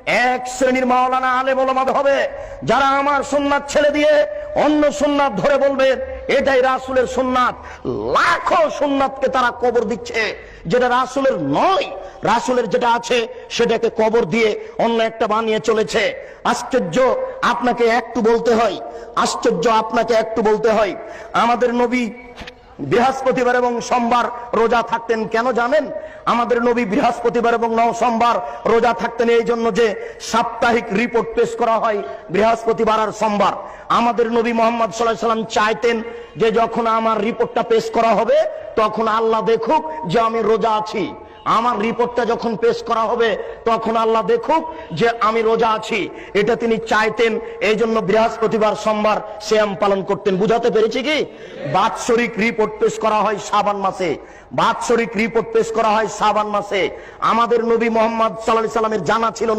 এক শ্রেণীর মাওলানা আলেম ওলামা হবে যারা আমার সুন্নাত ছেড়ে দিয়ে অন্য সুন্নাত ধরে বলবে এটাই রাসূলের সুন্নাত। লাখো সুন্নাতকে তারা কবর দিচ্ছে, যেটা রাসূলের নয়। রাসূলের যেটা আছে সেটাকে কবর দিয়ে অন্য একটা বানিয়ে চলেছে। আশ্চর্য, আপনাকে একটু বলতে হয়, আশ্চর্য আপনাকে একটু বলতে হয়, আমাদের নবী বৃহস্পতিবার এবং সোমবার রোজা থাকতেন। কেন জানেন? আমাদের নবী বৃহস্পতিবার এবং সোমবার রোজা থাকতেন এই জন্য যে সাপ্তাহিক রিপোর্ট পেশ করা হয় বৃহস্পতিবার আর সোমবার। আমাদের নবী মুহাম্মদ সাল্লাল্লাহু আলাইহি ওয়াসাল্লাম চাইতেন যে যখন আমার রিপোর্টটা পেশ করা হবে তখন আল্লাহ দেখুক যে আমি রোজা আছি। আমার রিপোর্টটা যখন পেশ করা হবে তখন আল্লাহ দেখুক যে আমি রোজা আছি। এটা তিনি চাইতেন, এই জন্য বৃহস্পতিবার সোমবার সিয়াম পালন করতেন। বুঝাতে পেরেছি কি? বাৎসরিক রিপোর্ট পেশ করা হয় শাবান মাসে, বাৎসরিক রিপোর্ট পেশ করা হয় শাবান মাসে। আমাদের নবী মুহাম্মদ সাল্লাল্লাহু আলাইহি ওয়াসাল্লামের জানা ছিল